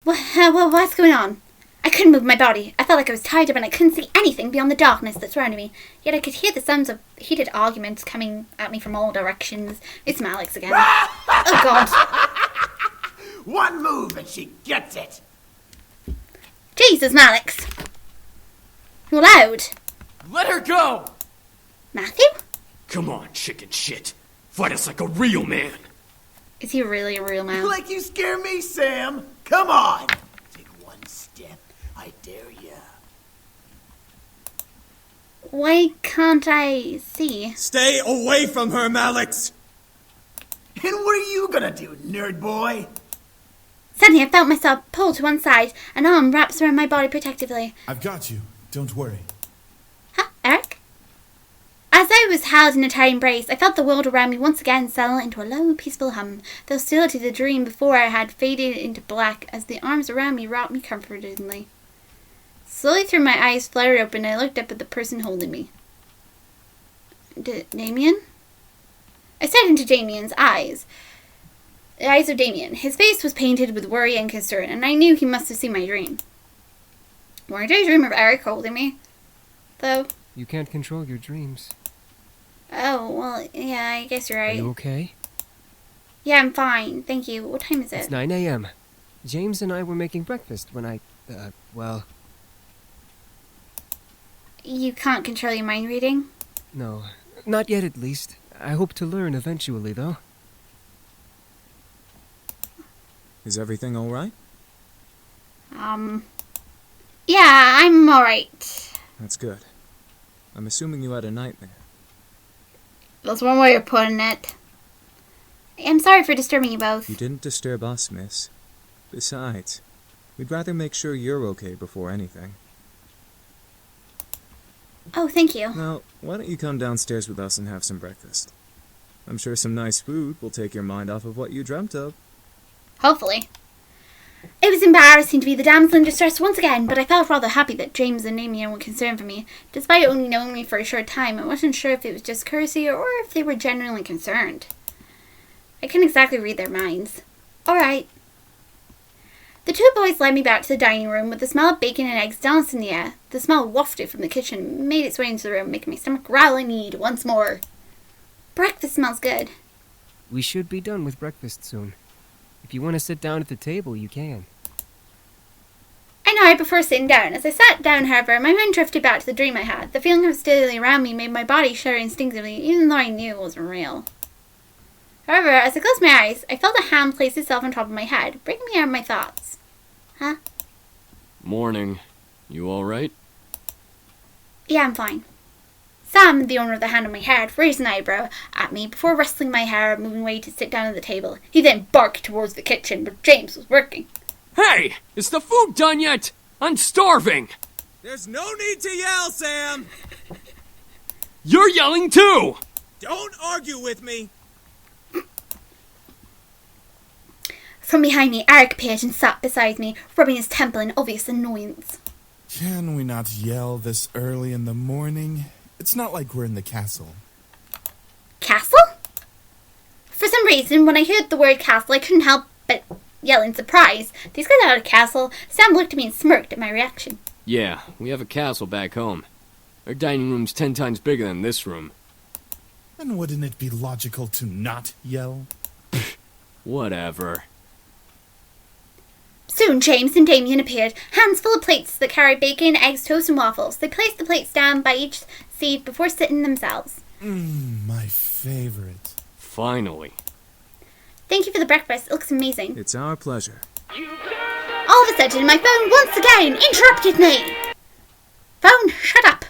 What's going on? I couldn't move my body. I felt like I was tied up and I couldn't see anything beyond the darkness that surrounded me. Yet I could hear the sounds of heated arguments coming at me from all directions. It's Alex again. Oh, God. One move and she gets it. Jesus, Alex. You're loud. Let her go. Matthew? Come on, chicken shit. Fight us like a real man. Is he really a real man? Like you scare me, Sam. Come on. Take one step. I dare ya. Why can't I see? Stay away from her, Alex! And what are you gonna do, nerd boy? Suddenly I felt myself pulled to one side, an arm wraps around my body protectively. I've got you. Don't worry. Huh, Erik? As I was held in a tight embrace, I felt the world around me once again settle into a low, peaceful hum, though still to the dream before I had faded into black as the arms around me wrapped me comfortingly. Slowly through my eyes fluttered open, I looked up at the person holding me. Damien? I stared into Damien's eyes. The eyes of Damien. His face was painted with worry and concern, and I knew he must have seen my dream. Why did I dream of Erik holding me? Though. You can't control your dreams. Oh, well, yeah, I guess you're right. Are you okay? Yeah, I'm fine. Thank you. What time is it? It's 9 a.m. James and I were making breakfast when I, well... You can't control your mind reading? No, not yet at least. I hope to learn eventually, though. Is everything alright? Yeah, I'm alright. That's good. I'm assuming you had a nightmare. That's one way of putting it. I'm sorry for disturbing you both. You didn't disturb us, miss. Besides, we'd rather make sure you're okay before anything. Oh, thank you. Now, why don't you come downstairs with us and have some breakfast? I'm sure some nice food will take your mind off of what you dreamt of. Hopefully. It was embarrassing to be the damsel in distress once again, but I felt rather happy that James and Naomi were concerned for me. Despite only knowing me for a short time, I wasn't sure if it was just courtesy or if they were genuinely concerned. I couldn't exactly read their minds. Alright. The two boys led me back to the dining room with the smell of bacon and eggs dancing in the air. The smell wafted from the kitchen and made its way into the room, making my stomach growl and eat once more. Breakfast smells good. We should be done with breakfast soon. If you want to sit down at the table, you can. I know I prefer sitting down. As I sat down, however, my mind drifted back to the dream I had. The feeling of hostility around me made my body shudder instinctively, even though I knew it wasn't real. However, as I closed my eyes, I felt a hand place itself on top of my head, bringing me out of my thoughts. Huh? Morning. You alright? Yeah, I'm fine. Sam, the owner of the hand on my head, raised an eyebrow at me before wrestling my hair and moving away to sit down at the table. He then barked towards the kitchen, but James was working. Hey! Is the food done yet? I'm starving! There's no need to yell, Sam! You're yelling too! Don't argue with me! From behind me, Erik appeared and sat beside me, rubbing his temple in obvious annoyance. Can we not yell this early in the morning? It's not like we're in the castle. Castle? For some reason, when I heard the word castle, I couldn't help but yell in surprise. These guys are at a castle. Sam looked at me and smirked at my reaction. Yeah, we have a castle back home. Our dining room's 10 times bigger than this room. Then wouldn't it be logical to not yell? Whatever. Soon James and Damien appeared, hands full of plates that carried bacon, eggs, toast, and waffles. They placed the plates down by each seat before sitting themselves. My favorite. Finally. Thank you for the breakfast. It looks amazing. It's our pleasure. All of a sudden, my phone once again interrupted me. Phone, shut up.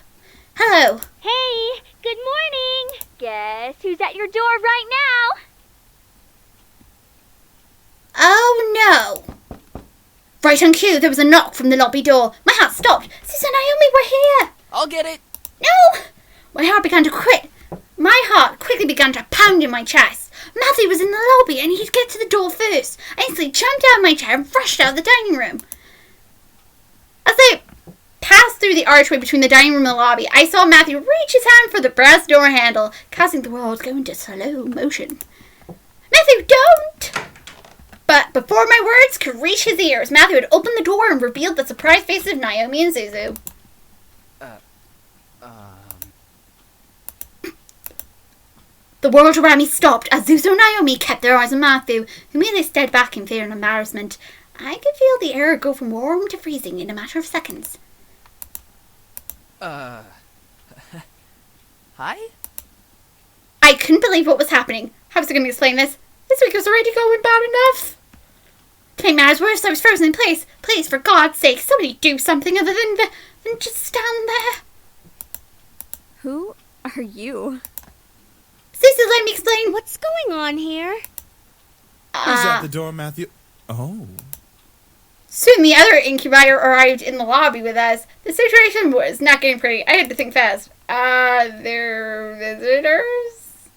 Hello. Hey, good morning. Guess who's at your door right now? Oh, no. Right on cue, there was a knock from the lobby door. My heart stopped. Suzu and Naomi were here. I'll get it. No! My heart began to quit. My heart quickly began to pound in my chest. Matthew was in the lobby and he'd get to the door first. I instantly jumped out of my chair and rushed out of the dining room. As I passed through the archway between the dining room and the lobby, I saw Matthew reach his hand for the brass door handle, causing the world to go into slow motion. Matthew, don't! But before my words could reach his ears, Matthew had opened the door and revealed the surprised faces of Naomi and Suzu. The world around me stopped as Suzu and Naomi kept their eyes on Matthew, who merely stared back in fear and embarrassment. I could feel the air go from warm to freezing in a matter of seconds. Hi? I couldn't believe what was happening. How was I going to explain this? This week was already going bad enough. To make matters worse, I was frozen in place. Please, for God's sake, somebody do something other than just stand there. Who are you? Suzu, let me explain. What's going on here? Who's at the door, Matthew? Oh. Soon the other incubator arrived in the lobby with us. The situation was not getting pretty. I had to think fast. They're visitors?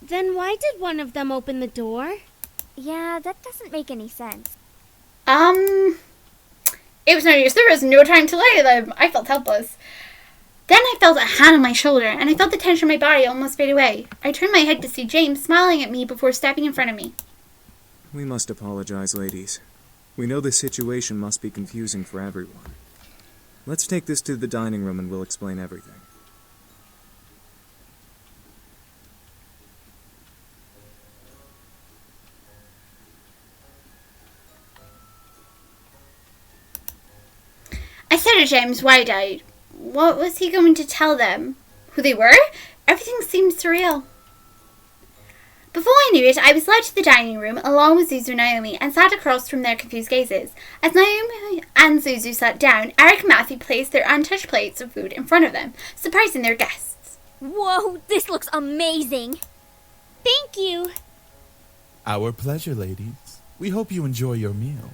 Then why did one of them open the door? Yeah, that doesn't make any sense. It was no use. There was no time to lie to them. I felt helpless. Then I felt a hand on my shoulder, and I felt the tension in my body almost fade away. I turned my head to see James smiling at me before stepping in front of me. We must apologize, ladies. We know this situation must be confusing for everyone. Let's take this to the dining room and we'll explain everything. I stared at James wide-eyed. What was he going to tell them? Who they were? Everything seemed surreal. Before I knew it, I was led to the dining room along with Suzu and Naomi and sat across from their confused gazes. As Naomi and Suzu sat down, Erik and Matthew placed their untouched plates of food in front of them, surprising their guests. Whoa, this looks amazing. Thank you. Our pleasure, ladies. We hope you enjoy your meals.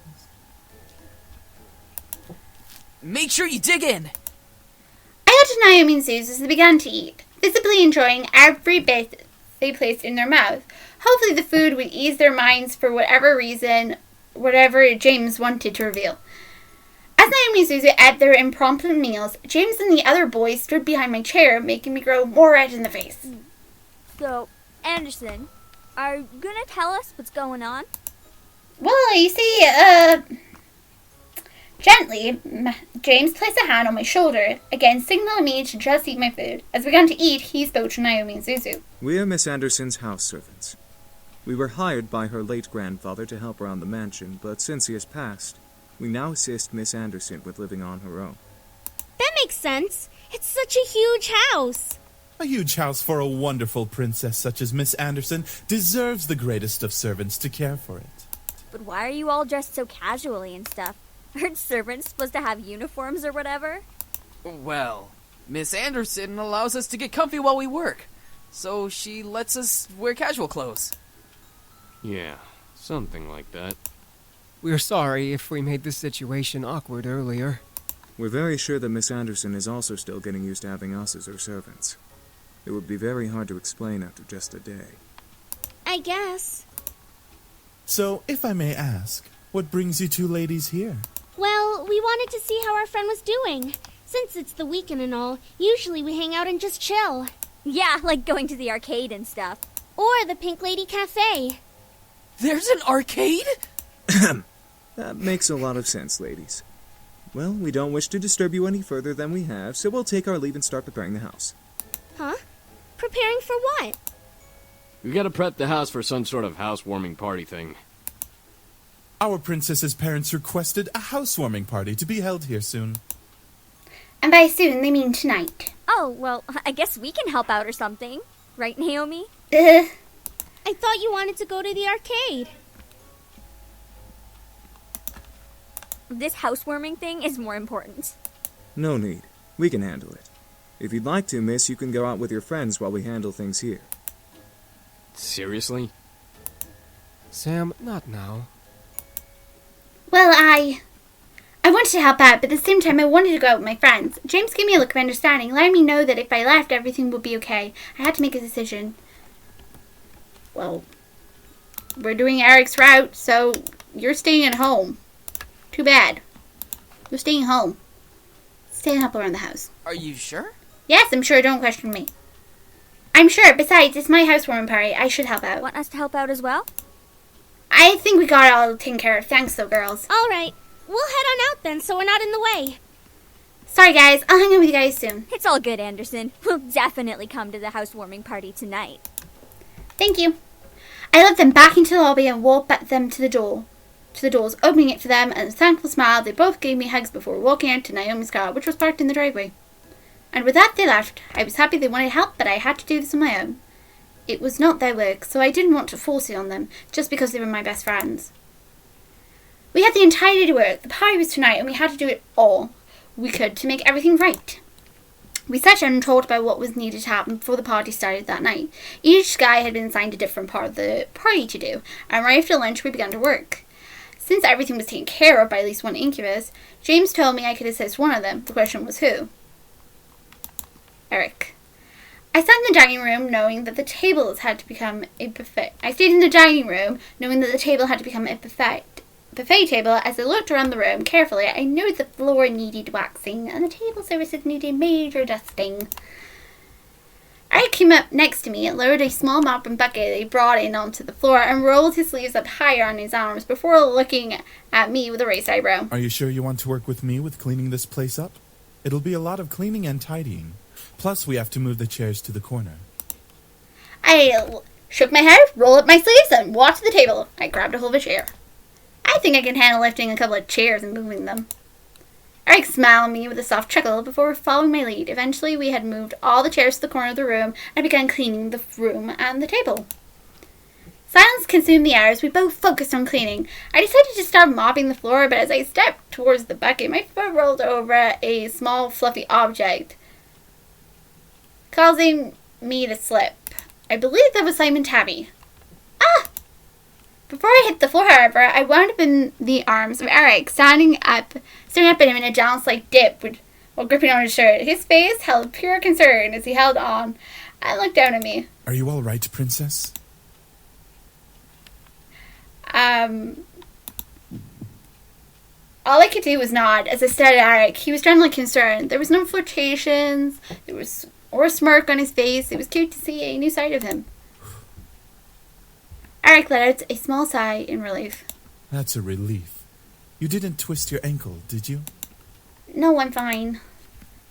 Make sure you dig in! I looked at Naomi and Suzu as they began to eat, visibly enjoying every bit they placed in their mouth. Hopefully the food would ease their minds for whatever reason, whatever James wanted to reveal. As Naomi and Suzu ate their impromptu meals, James and the other boys stood behind my chair, making me grow more red in the face. So, Anderson, are you gonna tell us what's going on? Well, you see, gently, James placed a hand on my shoulder, again signaling me to just eat my food. As we began to eat, he spoke to Naomi and Suzu. We are Miss Anderson's house servants. We were hired by her late grandfather to help around the mansion, but since he has passed, we now assist Miss Anderson with living on her own. That makes sense. It's such a huge house. A huge house for a wonderful princess such as Miss Anderson deserves the greatest of servants to care for it. But why are you all dressed so casually and stuff? Aren't servants supposed to have uniforms or whatever? Well, Miss Anderson allows us to get comfy while we work, so she lets us wear casual clothes. Yeah, something like that. We're sorry if we made this situation awkward earlier. We're very sure that Miss Anderson is also still getting used to having us as her servants. It would be very hard to explain after just a day. I guess. So, if I may ask, what brings you two ladies here? Well, we wanted to see how our friend was doing. Since it's the weekend and all, usually we hang out and just chill. Yeah, like going to the arcade and stuff. Or the Pink Lady Cafe. There's an arcade? That makes a lot of sense, ladies. Well, we don't wish to disturb you any further than we have, so we'll take our leave and start preparing the house. Huh? Preparing for what? We gotta prep the house for some sort of housewarming party thing. Our princess's parents requested a housewarming party to be held here soon. And by soon, they mean tonight. Oh, well, I guess we can help out or something. Right, Naomi? Ugh. I thought you wanted to go to the arcade. This housewarming thing is more important. No need. We can handle it. If you'd like to, miss, you can go out with your friends while we handle things here. Seriously? Sam, not now. Well, I wanted to help out, but at the same time I wanted to go out with my friends. James gave me a look of understanding, letting me know that if I left, everything would be okay. I had to make a decision. Well, we're doing Erik's route, so you're staying at home. Too bad. You're staying home. Stay and help around the house. Are you sure? Yes, I'm sure. Don't question me. I'm sure. Besides, it's my housewarming party. I should help out. Want us to help out as well? I think we got it all taken care of. Thanks, though, girls. All right. We'll head on out then so we're not in the way. Sorry, guys. I'll hang out with you guys soon. It's all good, Anderson. We'll definitely come to the housewarming party tonight. Thank you. I led them back into the lobby and walked back them to the doors, opening it for them, and with a thankful smile, they both gave me hugs before walking out to Naomi's car, which was parked in the driveway. And with that, they left. I was happy they wanted help, but I had to do this on my own. It was not their work, so I didn't want to force it on them, just because they were my best friends. We had the entire day to work. The party was tonight, and we had to do it all we could to make everything right. We sat down and talked about what was needed to happen before the party started that night. Each guy had been assigned a different part of the party to do, and right after lunch we began to work. Since everything was taken care of by at least one incubus, James told me I could assist one of them. The question was who? Erik. I sat in the dining room knowing that the tables had to become a buffet. I stayed in the dining room knowing that the table had to become a buffet table. As I looked around the room carefully, I knew the floor needed waxing and the table surfaces needed major dusting. Erik came up next to me and lowered a small mop and bucket he brought in onto the floor and rolled his sleeves up higher on his arms before looking at me with a raised eyebrow. Are you sure you want to work with me with cleaning this place up? It'll be a lot of cleaning and tidying. Plus, we have to move the chairs to the corner. I shook my head, rolled up my sleeves, and walked to the table. I grabbed a hold of a chair. I think I can handle lifting a couple of chairs and moving them. Erik smiled at me with a soft chuckle before following my lead. Eventually, we had moved all the chairs to the corner of the room and began cleaning the room and the table. Silence consumed the hours. We both focused on cleaning. I decided to start mopping the floor, but as I stepped towards the bucket, my foot rolled over a small, fluffy object, causing me to slip. I believe that was Simon Tabby. Ah! Before I hit the floor, however, I wound up in the arms of Erik, staring up at him in a Jones-like dip while gripping on his shirt. His face held pure concern as he held on and looked down at me. Are you all right, Princess? All I could do was nod as I stared at Erik. He was genuinely concerned. There was no flirtations, or a smirk on his face. It was cute to see a new side of him. Erik let out a small sigh in relief. That's a relief. You didn't twist your ankle, did you? No, I'm fine.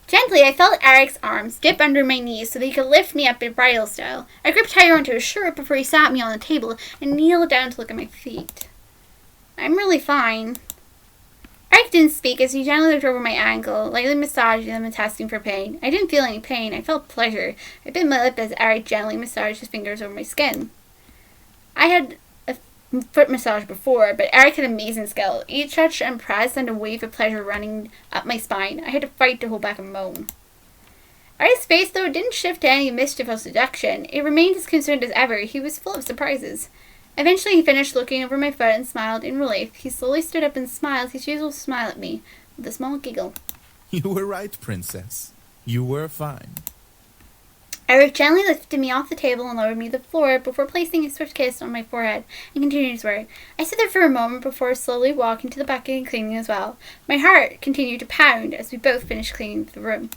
Gently, I felt Erik's arms dip under my knees so that he could lift me up in bridal style. I gripped tighter onto his shirt before he sat me on the table and kneeled down to look at my feet. I'm really fine. Erik didn't speak as he gently looked over my ankle, lightly massaging them and testing for pain. I didn't feel any pain. I felt pleasure. I bit my lip as Erik gently massaged his fingers over my skin. I had a foot massage before, but Erik had amazing skill. Each touch and press sent a wave of pleasure running up my spine. I had to fight to hold back a moan. Erik's face, though, didn't shift to any mischief or seduction. It remained as concerned as ever. He was full of surprises. Eventually, he finished looking over my foot and smiled in relief. He slowly stood up and smiled his usual smile at me, with a small giggle. You were right, Princess. You were fine. Erik gently lifted me off the table and lowered me to the floor before placing a swift kiss on my forehead and continued his work. I stood there for a moment before slowly walking to the bucket and cleaning as well. My heart continued to pound as we both finished cleaning the room.